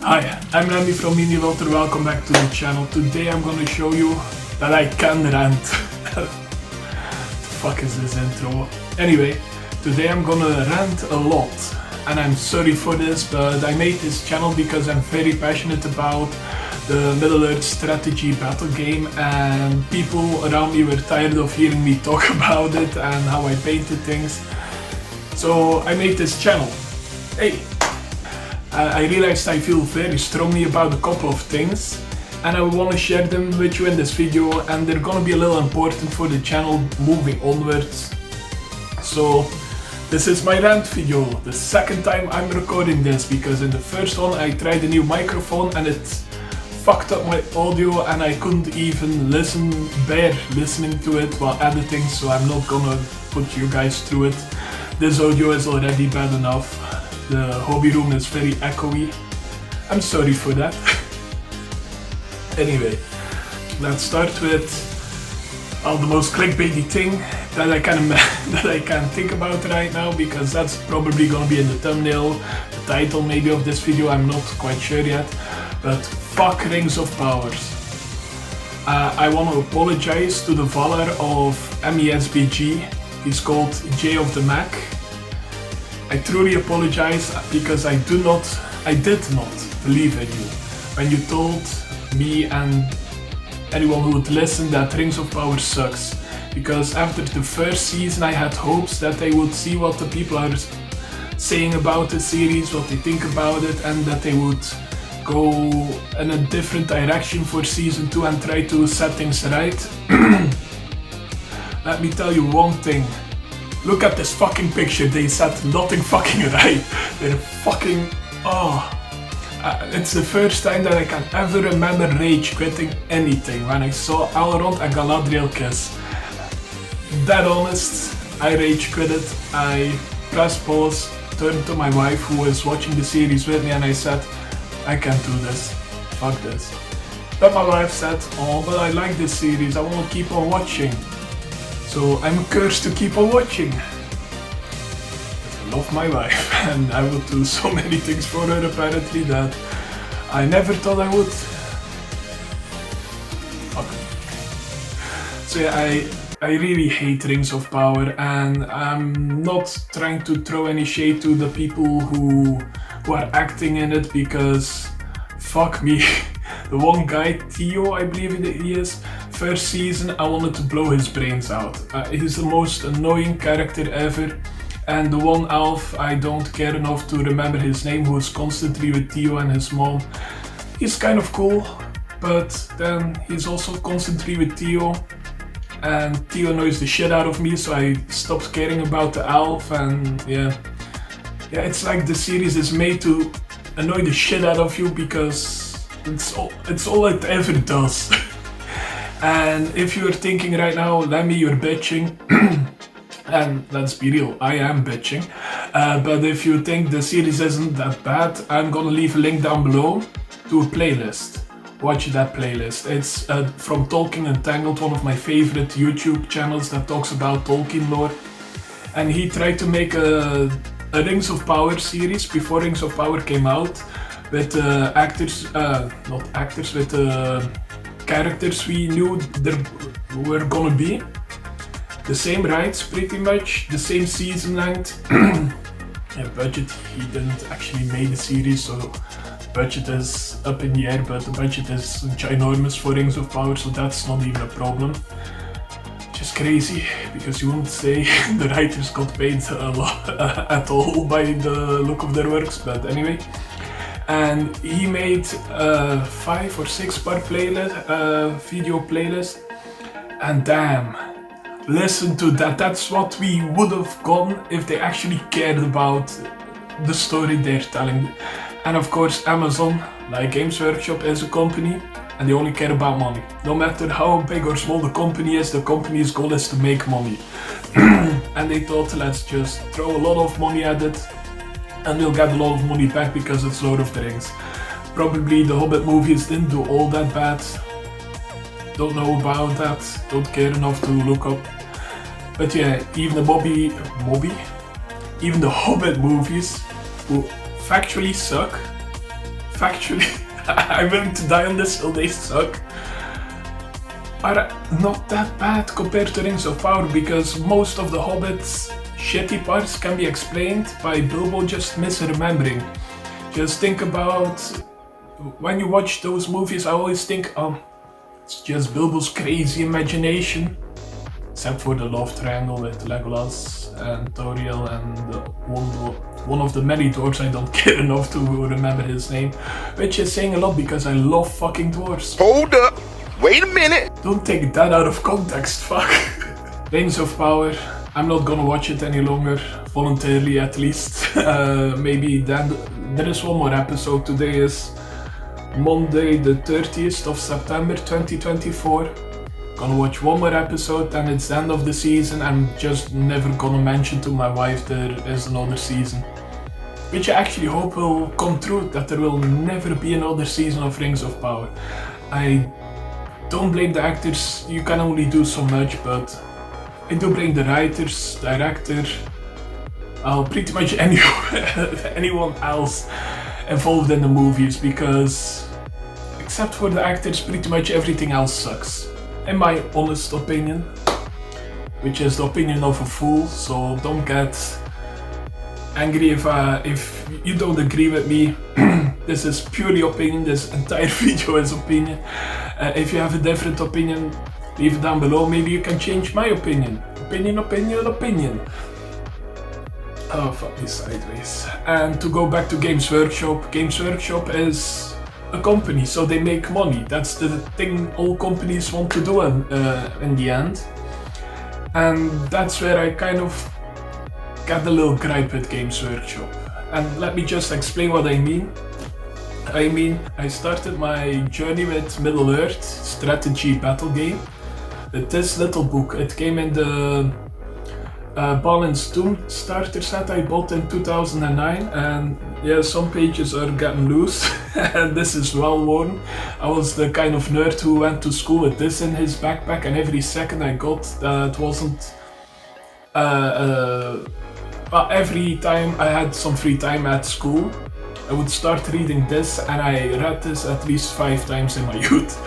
Hi, I'm Randy from lotr. Welcome back to the channel. Today I'm gonna show you that I can rant. The fuck is this intro? Anyway, today I'm gonna rant a lot. And I'm sorry for this, but I made this channel because I'm very passionate about the Middle-earth strategy battle game, and people around me were tired of hearing me talk about it and how I painted things. So I made this channel. Hey! I realized I feel very strongly about a couple of things, and I want to share them with you in this video, and they're gonna be a little important for the channel moving onwards. So this is my rant video, the second time I'm recording this, because in the first one I tried a new microphone and it fucked up my audio and I couldn't even bear listening to it while editing, so I'm not gonna put you guys through it. This audio is already bad enough. The hobby room is very echoey. I'm sorry for that. Anyway, let's start with the most clickbaity thing that I can think about right now, because that's probably gonna be in the thumbnail, the title maybe of this video, I'm not quite sure yet. But fuck Rings of Powers. I want to apologize to the Valar of MYAUDIVISION. He's called J of the Mac. I truly apologize because I did not believe in you when you told me and anyone who would listen that Rings of Power sucks. Because after the first season I had hopes that they would see what the people are saying about the series, what they think about it, and that they would go in a different direction for season 2 and try to set things right. Let me tell you one thing. Look at this fucking picture, they set nothing fucking right. They're fucking... it's the first time that I can ever remember rage quitting anything, when I saw Elrond and Galadriel kiss. That honest, I rage quit it. I pressed pause, turned to my wife who was watching the series with me, and I said, I can't do this, fuck this. But my wife said, oh, but I like this series, I want to keep on watching. So I'm cursed to keep on watching. I love my wife and I would do so many things for her apparently that I never thought I would. Fuck. So yeah, I really hate Rings of Power, and I'm not trying to throw any shade to the people who are acting in it, because fuck me. The one guy, Theo, I believe he is, first season I wanted to blow his brains out. He's the most annoying character ever, and the one elf, I don't care enough to remember his name, who is constantly with Theo and his mom. He's kind of cool, but then he's also constantly with Theo, and Theo annoys the shit out of me, so I stopped caring about the elf. And yeah, it's like the series is made to annoy the shit out of you, because it's all it ever does. And if you're thinking right now, Lemmy, you're bitching, and let's be real, I am bitching, but if you think the series isn't that bad, I'm gonna leave a link down below to a playlist. Watch that playlist. It's from Tolkien Entangled, one of my favorite YouTube channels that talks about Tolkien lore, and he tried to make a Rings of Power series before Rings of Power came out, with characters we knew there were gonna be. The same rights pretty much, the same season length. Budget, he didn't actually make the series, so budget is up in the air, but the budget is ginormous for Rings of Power, so that's not even a problem. Just crazy, because you won't say the writers got paid a lot at all by the look of their works, but anyway. And he made a 5 or 6 part playlist, video playlist, and damn, listen to that. That's what we would have gotten if they actually cared about the story they're telling. And of course, Amazon, like Games Workshop, is a company, and they only care about money. No matter how big or small the company's goal is to make money. And they thought, let's just throw a lot of money at it, and we'll get a lot of money back because it's Lord of the Rings. Probably the Hobbit movies didn't do all that bad. Don't know about that, don't care enough to look up. But yeah, even the Hobbit movies, who factually suck, factually, I'm willing to die on this hill, they suck, are not that bad compared to Rings of Power, because most of the Hobbit's shitty parts can be explained by Bilbo just misremembering. Just think about, when you watch those movies, I always think, it's just Bilbo's crazy imagination. Except for the love triangle with Legolas and Tauriel and one of the many dwarves I don't care enough to remember his name. Which is saying a lot because I love fucking dwarves. Hold up! Wait a minute! Don't take that out of context, fuck. Rings of Power, I'm not gonna watch it any longer, voluntarily at least. Maybe then, there is one more episode. Today is Monday the 30th of September 2024. Gonna watch one more episode and it's the end of the season. I'm just never gonna mention to my wife there is another season. Which I actually hope will come true, that there will never be another season of Rings of Power. I don't blame the actors, you can only do so much, but I do blame the writers, director, pretty much anyone else involved in the movies, because except for the actors, pretty much everything else sucks. In my honest opinion, which is the opinion of a fool, so don't get angry if you don't agree with me. This is purely opinion, this entire video is opinion. If you have a different opinion, leave it down below, maybe you can change my opinion. Opinion. Oh, fuck me sideways. And to go back to Games Workshop, Games Workshop is a company, so they make money. That's the thing all companies want to do in the end. And that's where I kind of got a little gripe with Games Workshop. And let me just explain what I mean. I started my journey with Middle-earth strategy battle game with this little book. It came in the Balin's Tomb starter set I bought in 2009, and yeah, some pages are getting loose and this is well worn. I was the kind of nerd who went to school with this in his backpack, and every second I got that wasn't every time I had some free time at school, I would start reading this, and I read this at least 5 times in my youth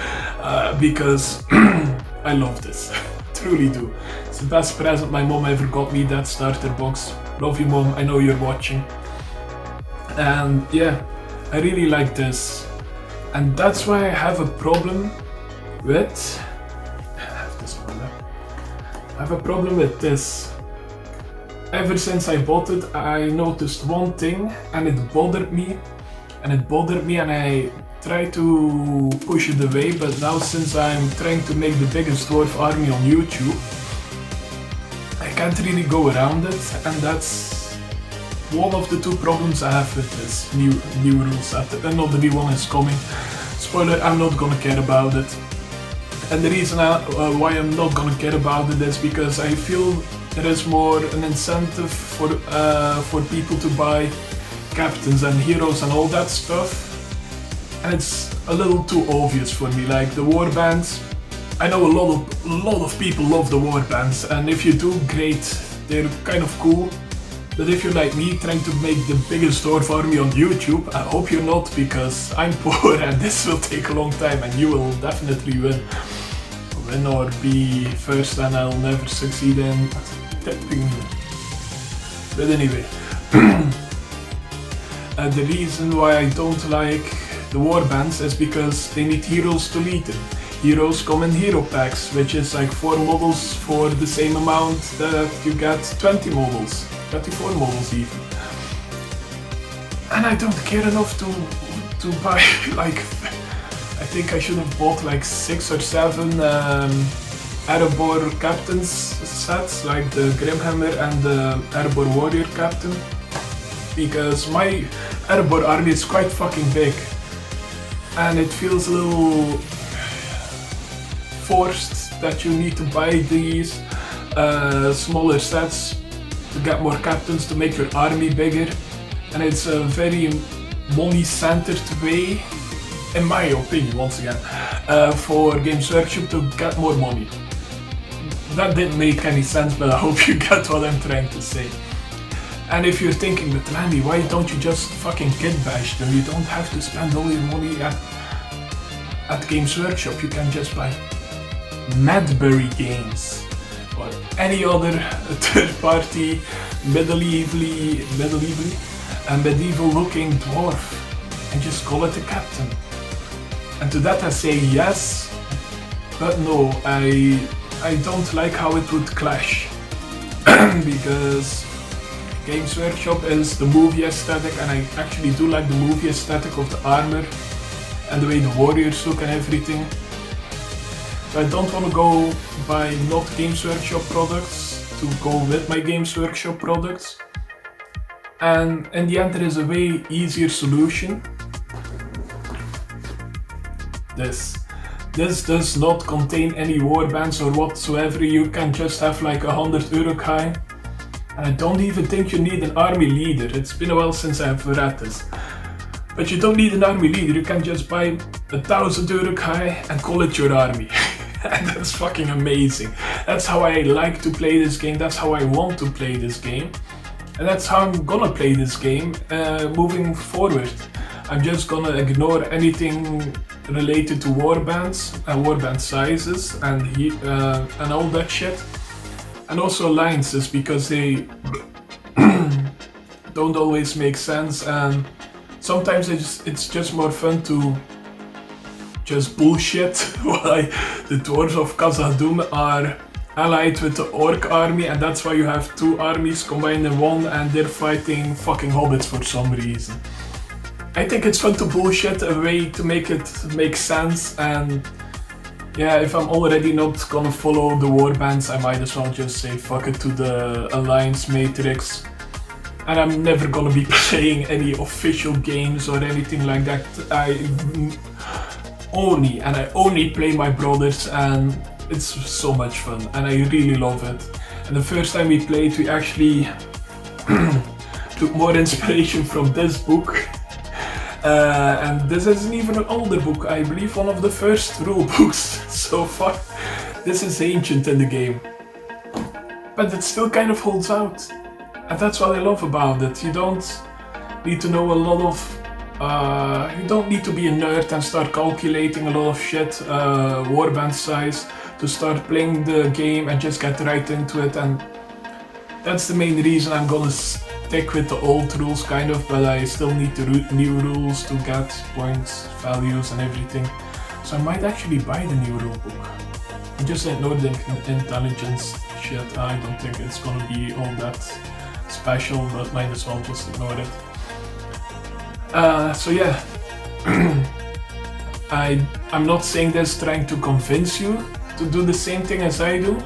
because I love this. Truly do. It's the best present my mom ever got me, that starter box. Love you, Mom, I know you're watching. And yeah, I really like this. And that's why I have a problem with... I have a problem with this. Ever since I bought it, I noticed one thing and it bothered me. And I tried to push it away, but now since I'm trying to make the biggest dwarf army on YouTube, I can't really go around it, and that's one of the 2 problems I have with this new rule set. Not the new one is coming. Spoiler, I'm not gonna care about it. And the reason why I'm not gonna care about it is because I feel there is more an incentive for people to buy captains and heroes and all that stuff. And it's a little too obvious for me, like the warbands. I know a lot of people love the warbands, and if you do, great, they're kind of cool. But if you're like me, trying to make the biggest dwarf army on YouTube, I hope you're not, because I'm poor and this will take a long time, and you will definitely win or be first, and I'll never succeed in tipping. But anyway, the reason why I don't like the warbands is because they need heroes to lead them. Heroes come in hero packs, which is like 4 models for the same amount that you get 20 models, 24 models even. And I don't care enough to buy like, I think I should have bought like 6 or 7 Erebor captains sets, like the Grimhammer and the Erebor warrior captain, because my Erebor army is quite fucking big. And it feels a little forced that you need to buy these smaller sets to get more captains to make your army bigger. And it's a very money-centered way, in my opinion, once again, for Games Workshop to get more money. That didn't make any sense, but I hope you get what I'm trying to say. And if you're thinking, but Randy, why don't you just fucking kit bash them? You don't have to spend all your money at Games Workshop. You can just buy Madbury games or any other third-party medieval looking dwarf and just call it a captain. And to that I say yes, but no, I don't like how it would clash. Because Games Workshop is the movie aesthetic, and I actually do like the movie aesthetic of the armor and the way the warriors look and everything. So I don't want to go buy not Games Workshop products to go with my Games Workshop products. And in the end there is a way easier solution. This does not contain any warbands or whatsoever. You can just have like 100 Uruk-hai. And I don't even think you need an army leader. It's been a while since I've read this. But you don't need an army leader. You can just buy 1,000 Uruk-hai and call it your army. And that's fucking amazing. That's how I like to play this game. That's how I want to play this game. And that's how I'm gonna play this game moving forward. I'm just gonna ignore anything related to warbands and warband sizes and all that shit. And also alliances, because they don't always make sense, and sometimes it's just more fun to just bullshit why the dwarves of Khazad-dûm are allied with the orc army, and that's why you have two armies combined in one and they're fighting fucking hobbits for some reason. I think it's fun to bullshit a way to make it make sense, and yeah, if I'm already not gonna follow the warbands, I might as well just say fuck it to the alliance matrix. And I'm never gonna be playing any official games or anything like that. I only play my brothers, and it's so much fun and I really love it. And the first time we played, we actually took more inspiration from this book. And this isn't even an older book, I believe one of the first rule books so far. This is ancient in the game, but it still kind of holds out. And that's what I love about it. You don't need to know a lot of... you don't need to be a nerd and start calculating a lot of shit, warband size, to start playing the game and just get right into it. And that's the main reason I'm gonna stick with the old rules kind of, but I still need the new rules to get points, values and everything. So I might actually buy the new rule book. I just ignore the intelligence shit. I don't think it's gonna be all that special, but might as well just ignore it. So yeah, I'm not saying this trying to convince you to do the same thing as I do,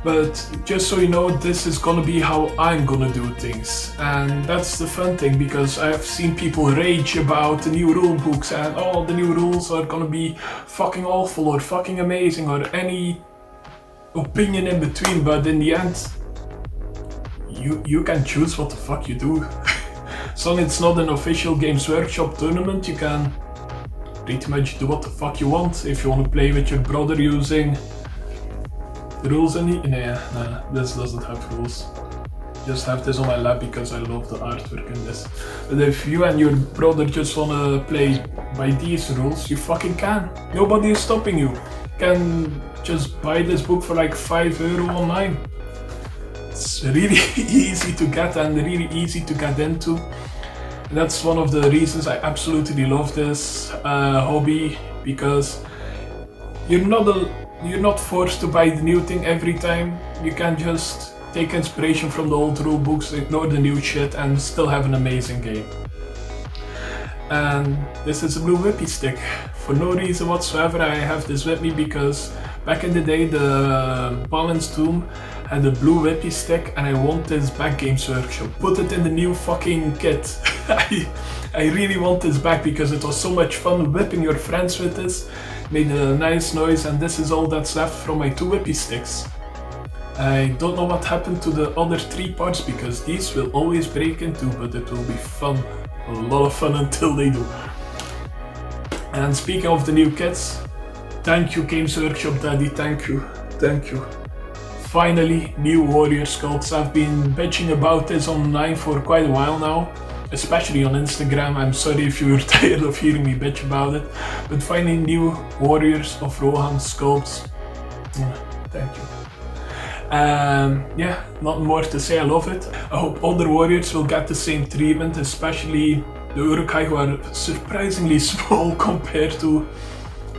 but just so you know, this is gonna be how I'm gonna do things. And that's the fun thing, because I've seen people rage about the new rule books and oh, the new rules are gonna be fucking awful or fucking amazing or any opinion in between, but in the end, you can choose what the fuck you do. So it's not an official Games Workshop tournament, you can pretty much do what the fuck you want. If you want to play with your brother using the rules in it, nah, this doesn't have rules. Just have this on my lap because I love the artwork in this. But if you and your brother just wanna play by these rules, you fucking can. Nobody is stopping you. You can just buy this book for like €5 online. It's really easy to get and really easy to get into. And that's one of the reasons I absolutely love this hobby, because you're not forced to buy the new thing every time. You can just take inspiration from the old rule books, ignore the new shit, and still have an amazing game. And this is a blue whippy stick. For no reason whatsoever, I have this with me because back in the day the Balance Tomb had a blue whippy stick, and I want this back, Games Workshop. Put it in the new fucking kit. I really want this back because it was so much fun whipping your friends with this. Made a nice noise, and this is all that's left from my 2 whippy sticks. I don't know what happened to the other 3 parts because these will always break into, but it will be fun. A lot of fun until they do. And speaking of the new kits, thank you Games Workshop Daddy, thank you. finally new warrior sculpts. I've been bitching about this online for quite a while now, especially on Instagram. I'm sorry if you're tired of hearing me bitch about it, but finally new warriors of Rohan sculpts. Thank you. Yeah, not more to say, I love it. I hope other warriors will get the same treatment, especially the Uruk-hai, who are surprisingly small compared to,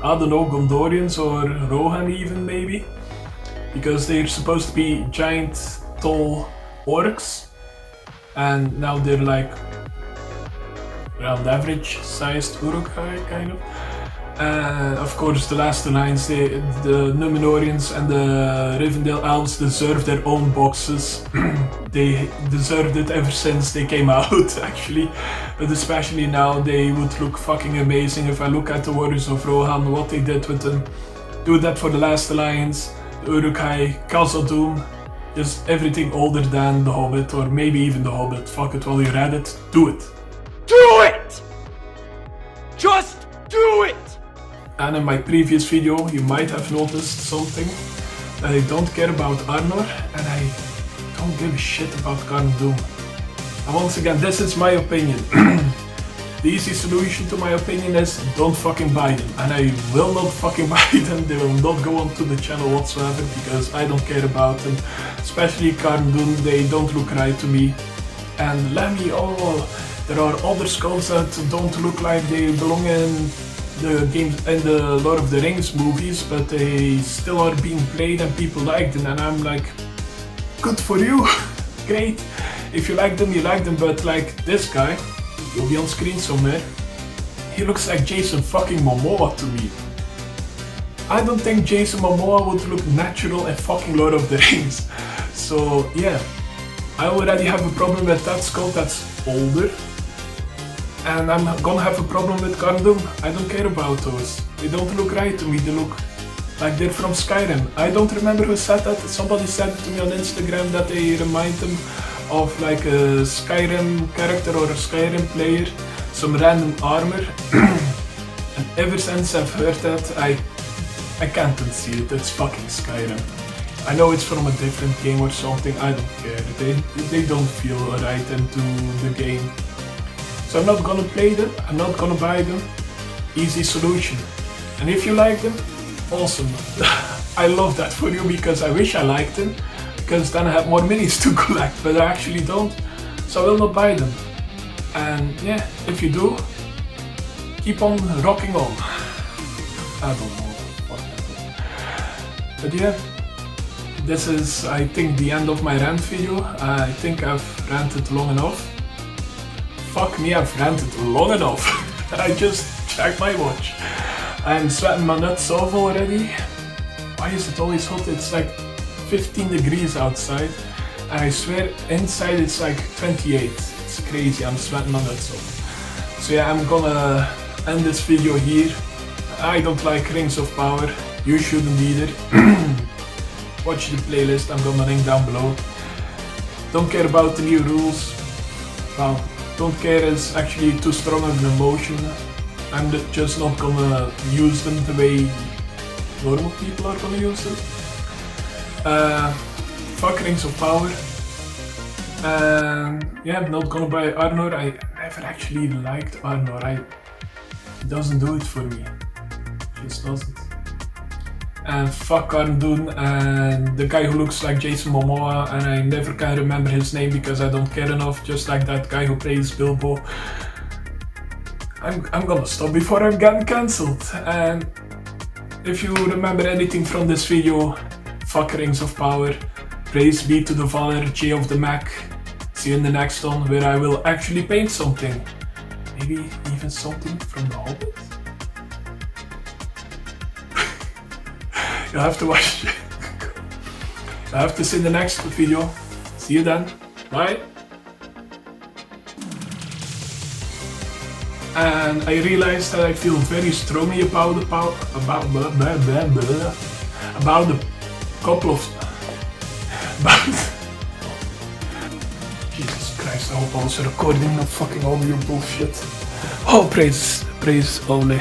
I don't know, Gondorians or Rohan even maybe. Because they're supposed to be giant, tall orcs, and now they're like around average sized Uruk-hai kind of. And of course the last lines, the Numenorians and the Rivendell elves deserve their own boxes. They deserved it ever since they came out actually, but especially now they would look fucking amazing. If I look at the Warriors of Rohan, what they did with them, do that for the Last Alliance, the Uruk-hai, Khazad-dûm, just everything older than the Hobbit, or maybe even the Hobbit. Fuck it, while you're at it, do it. Do it! Just do it! And in my previous video, you might have noticed something, that I don't care about Arnor, and I don't give a shit about Khazad-dûm. And once again, this is my opinion. The easy solution to my opinion is don't fucking buy them, and I will not fucking buy them. They will not go onto the channel whatsoever because I don't care about them. Especially Khazad-dûm, they don't look right to me. And let me, there are other skulls that don't look like they belong in the games and the Lord of the Rings movies, but they still are being played and people like them, and I'm like, good for you, great. If you like them, you like them, but like this guy, he'll be on screen somewhere, he looks like Jason fucking Momoa to me. I don't think Jason Momoa would look natural in fucking Lord of the Rings. So yeah, I already have a problem with that skull that's older. And I'm gonna have a problem with Khazad-dûm. I don't care about those. They don't look right to me, they look like they're from Skyrim. I don't remember who said that. Somebody said it to me on Instagram that they remind them of like a Skyrim character or a Skyrim player. Some random armor. And ever since I've heard that, I can't unsee it. It's fucking Skyrim. I know it's from a different game or something, I don't care. They don't feel right into the game. So I'm not gonna play them, I'm not gonna buy them. Easy solution. And if you like them, awesome. I love that for you because I wish I liked them, because then I have more minis to collect, but I actually don't, so I will not buy them. And yeah, if you do, keep on rocking on. I don't know what that is. But yeah, this is, I think, the end of my rant video. I think I've ranted long enough. Fuck me, I've ranted long enough. I just checked my watch. I'm sweating my nuts off already. Why is it always hot? It's like 15 degrees outside. And I swear inside it's like 28. It's crazy, I'm sweating my nuts off. So yeah, I'm gonna end this video here. I don't like Rings of Power. You shouldn't either. Watch the playlist, I'm gonna link down below. Don't care about the new rules. Wow. Don't care is actually too strong of an emotion. I'm just not gonna use them the way normal people are gonna use them. Fuck Rings of Power. Yeah, I'm not gonna buy Arnor. I never actually liked Arnor. It doesn't do it for me. It just doesn't. And fuck Khazad-dûm and the guy who looks like Jason Momoa, and I never can remember his name because I don't care enough, just like that guy who plays Bilbo. I'm gonna stop before I'm getting cancelled. And if you remember anything from this video, fuck Rings of Power. Praise be to the Valor J of the Mac. See you in the next one where I will actually paint something. Maybe even something from the Hobbit? You'll have to watch it. I have to see the next video. See you then. Bye. And I realized that I feel very strongly about the couple of Jesus Christ, I hope I was recording, not fucking audio bullshit. Oh, praise Ole.